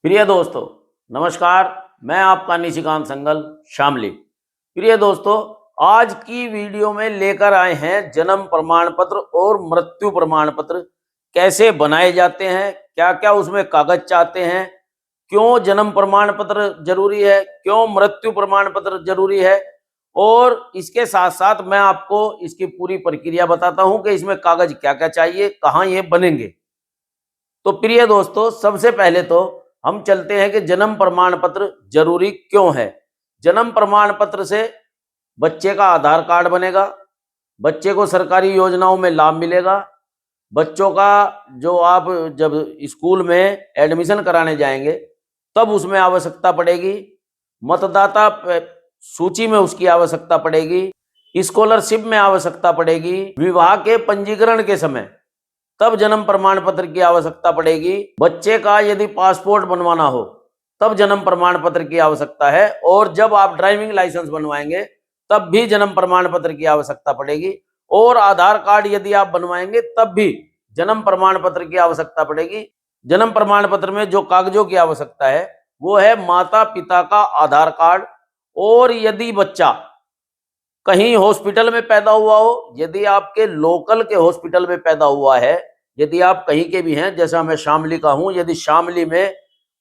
प्रिय दोस्तों, नमस्कार। मैं आपका निशिकांत संगल शामली। प्रिय दोस्तों, आज की वीडियो में लेकर आए हैं जन्म प्रमाण पत्र और मृत्यु प्रमाण पत्र कैसे बनाए जाते हैं, क्या क्या उसमें कागज चाहते हैं, क्यों जन्म प्रमाण पत्र जरूरी है, क्यों मृत्यु प्रमाण पत्र जरूरी है, और इसके साथ साथ मैं आपको इसकी पूरी प्रक्रिया बताता हूं कि इसमें कागज क्या क्या चाहिए, कहाँ ये बनेंगे। तो प्रिय दोस्तों, सबसे पहले तो हम चलते हैं कि जन्म प्रमाण पत्र जरूरी क्यों है। जन्म प्रमाण पत्र से बच्चे का आधार कार्ड बनेगा, बच्चे को सरकारी योजनाओं में लाभ मिलेगा, बच्चों का जो आप जब स्कूल में एडमिशन कराने जाएंगे तब उसमें आवश्यकता पड़ेगी, मतदाता सूची में उसकी आवश्यकता पड़ेगी, स्कॉलरशिप में आवश्यकता पड़ेगी, विवाह के पंजीकरण के समय तब जन्म प्रमाण पत्र की आवश्यकता पड़ेगी, बच्चे का यदि पासपोर्ट बनवाना हो तब जन्म प्रमाण पत्र की आवश्यकता है, और जब आप ड्राइविंग लाइसेंस बनवाएंगे तब भी जन्म प्रमाण पत्र की आवश्यकता पड़ेगी, और आधार कार्ड यदि आप बनवाएंगे तब भी जन्म प्रमाण पत्र की आवश्यकता पड़ेगी। जन्म प्रमाण पत्र में जो कागजों की आवश्यकता है वो है माता पिता का आधार कार्ड, और यदि बच्चा कहीं हॉस्पिटल में पैदा हुआ हो, यदि आपके लोकल के हॉस्पिटल में पैदा हुआ है, यदि आप कहीं के भी हैं, जैसा मैं शामली का हूं, यदि शामली में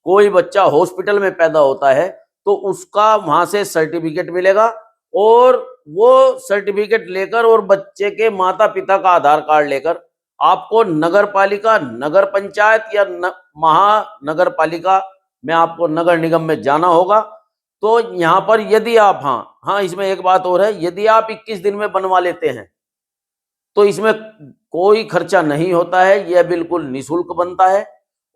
कोई बच्चा हॉस्पिटल में पैदा होता है तो उसका वहां से सर्टिफिकेट मिलेगा, और वो सर्टिफिकेट लेकर और बच्चे के माता पिता का आधार कार्ड लेकर आपको नगर पालिका, नगर पंचायत या महानगर पालिका में, आपको नगर निगम में जाना होगा। तो यहाँ पर यदि आप इसमें एक बात और है, यदि आप 21 दिन में बनवा लेते हैं तो इसमें कोई खर्चा नहीं होता है, यह बिल्कुल निःशुल्क बनता है।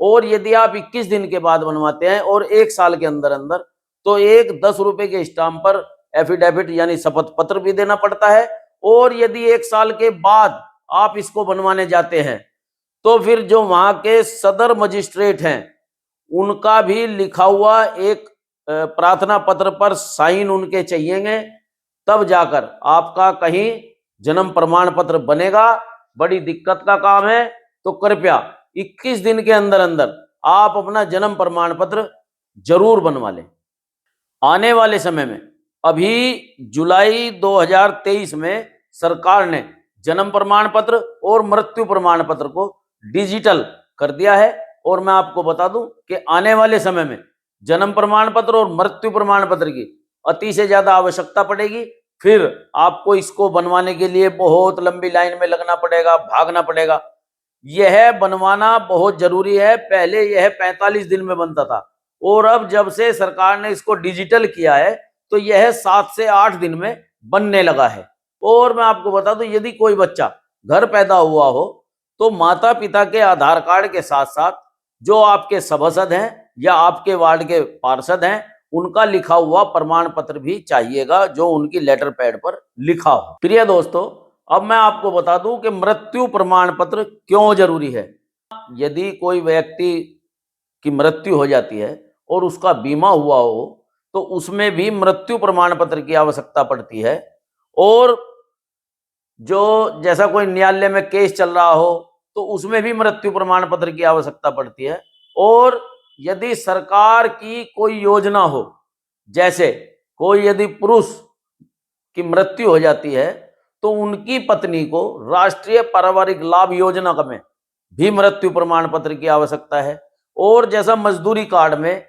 और यदि आप 21 दिन के बाद बनवाते हैं और 1 साल के अंदर अंदर, तो एक 10 रुपए के स्टाम्प पर एफिडेविट यानी शपथ पत्र भी देना पड़ता है। और यदि 1 साल के बाद आप इसको बनवाने जाते हैं तो फिर जो वहां के सदर मजिस्ट्रेट हैं उनका भी लिखा हुआ एक प्रार्थना पत्र पर साइन उनके चाहिएंगे, तब जाकर आपका कहीं जन्म प्रमाण पत्र बनेगा। बड़ी दिक्कत का काम है, तो कृपया 21 दिन के अंदर अंदर आप अपना जन्म प्रमाण पत्र जरूर बनवा लें। आने वाले समय में अभी जुलाई 2023 में सरकार ने जन्म प्रमाण पत्र और मृत्यु प्रमाण पत्र को डिजिटल कर दिया है, और मैं आपको बता दूं कि आने वाले समय में जन्म प्रमाण पत्र और मृत्यु प्रमाण पत्र की अति से ज्यादा आवश्यकता पड़ेगी। फिर आपको इसको बनवाने के लिए बहुत लंबी लाइन में लगना पड़ेगा, भागना पड़ेगा। यह बनवाना बहुत जरूरी है। पहले यह 45 दिन में बनता था, और अब जब से सरकार ने इसको डिजिटल किया है तो यह 7 से 8 दिन में बनने लगा है। और मैं आपको बता दूं, यदि कोई बच्चा घर पैदा हुआ हो तो माता पिता के आधार कार्ड के साथ साथ जो आपके सभासद हैं या आपके वार्ड के पार्षद हैं उनका लिखा हुआ प्रमाण पत्र भी चाहिएगा, जो उनकी लेटर पैड पर लिखा हो। प्रिय दोस्तों, अब मैं आपको बता दूं कि मृत्यु प्रमाण पत्र क्यों जरूरी है। यदि कोई व्यक्ति की मृत्यु हो जाती है और उसका बीमा हुआ हो तो उसमें भी मृत्यु प्रमाण पत्र की आवश्यकता पड़ती है। और जो जैसा कोई न्यायालय में केस चल रहा हो तो उसमें भी मृत्यु प्रमाण पत्र की आवश्यकता पड़ती है। और यदि सरकार की कोई योजना हो, जैसे कोई यदि पुरुष की मृत्यु हो जाती है तो उनकी पत्नी को राष्ट्रीय पारिवारिक लाभ योजना में भी मृत्यु प्रमाण पत्र की आवश्यकता है। और जैसा मजदूरी कार्ड में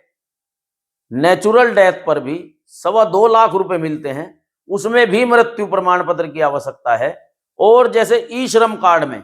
नेचुरल डेथ पर भी 2.25 लाख रुपए मिलते हैं, उसमें भी मृत्यु प्रमाण पत्र की आवश्यकता है। और जैसे ई श्रम कार्ड में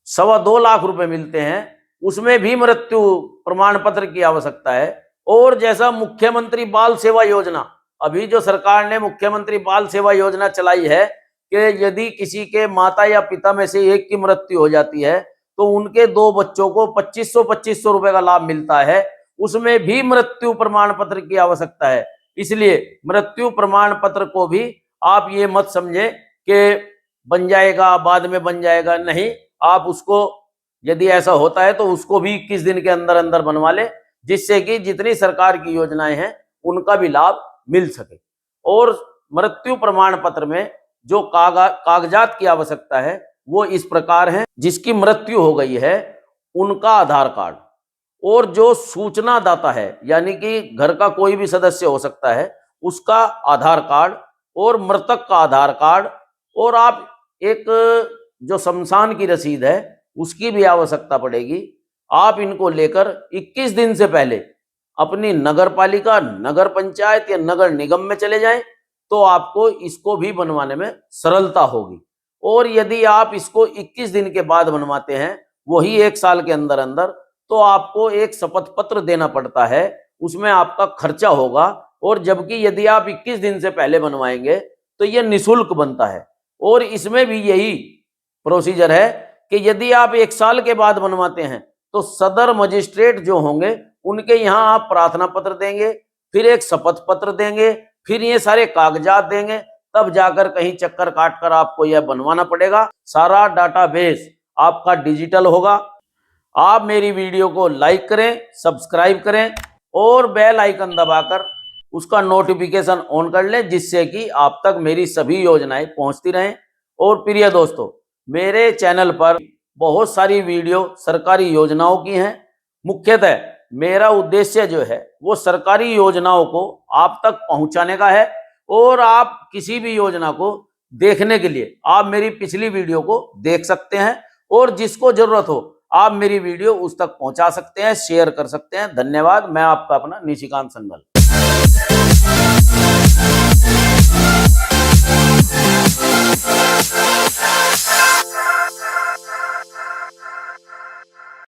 2.25 लाख रुपए मिलते हैं, उसमें भी मृत्यु प्रमाण पत्र की आवश्यकता है। और जैसा मुख्यमंत्री बाल सेवा योजना, अभी जो सरकार ने मुख्यमंत्री बाल सेवा योजना चलाई है कि यदि किसी के माता या पिता में से एक की मृत्यु हो जाती है तो उनके 2 बच्चों को 2500 रुपए का लाभ मिलता है, उसमें भी मृत्यु प्रमाण पत्र की आवश्यकता है। इसलिए मृत्यु प्रमाण पत्र को भी आप ये मत समझे कि बन जाएगा बाद में बन जाएगा, नहीं। आप उसको यदि ऐसा होता है तो उसको भी 21 दिन के अंदर अंदर बनवा ले, जिससे कि जितनी सरकार की योजनाएं हैं उनका भी लाभ मिल सके। और मृत्यु प्रमाण पत्र में जो कागजात की आवश्यकता है वो इस प्रकार है। जिसकी मृत्यु हो गई है उनका आधार कार्ड, और जो सूचना दाता है यानी कि घर का कोई भी सदस्य हो सकता है, उसका आधार कार्ड और मृतक का आधार कार्ड, और आप एक जो शमशान की रसीद है उसकी भी आवश्यकता पड़ेगी। आप इनको लेकर 21 दिन से पहले अपनी नगर पालिका, नगर पंचायत या नगर निगम में चले जाएं, तो आपको इसको भी बनवाने में सरलता होगी। और यदि आप इसको 21 दिन के बाद बनवाते हैं, वही 1 साल के अंदर अंदर, तो आपको एक शपथ पत्र देना पड़ता है, उसमें आपका खर्चा होगा। और जबकि यदि आप 21 दिन से पहले बनवाएंगे तो यह निःशुल्क बनता है। और इसमें भी यही प्रोसीजर है कि यदि आप 1 साल के बाद बनवाते हैं तो सदर मजिस्ट्रेट जो होंगे उनके यहाँ आप प्रार्थना पत्र देंगे, फिर एक शपथ पत्र देंगे, फिर ये सारे कागजात देंगे, तब जाकर कहीं चक्कर काटकर आपको यह बनवाना पड़ेगा। सारा डाटाबेस आपका डिजिटल होगा। आप मेरी वीडियो को लाइक करें, सब्सक्राइब करें और बेल आइकन दबाकर उसका नोटिफिकेशन ऑन कर लें, जिससे कि आप तक मेरी सभी योजनाएं पहुंचती रहें। और प्रिय दोस्तों, मेरे चैनल पर बहुत सारी वीडियो सरकारी योजनाओं की हैं। मुख्यतः मेरा उद्देश्य जो है वो सरकारी योजनाओं को आप तक पहुंचाने का है। और आप किसी भी योजना को देखने के लिए आप मेरी पिछली वीडियो को देख सकते हैं, और जिसको जरूरत हो आप मेरी वीडियो उस तक पहुंचा सकते हैं, शेयर कर सकते हैं। धन्यवाद। मैं आपका अपना निशिकांत संगल।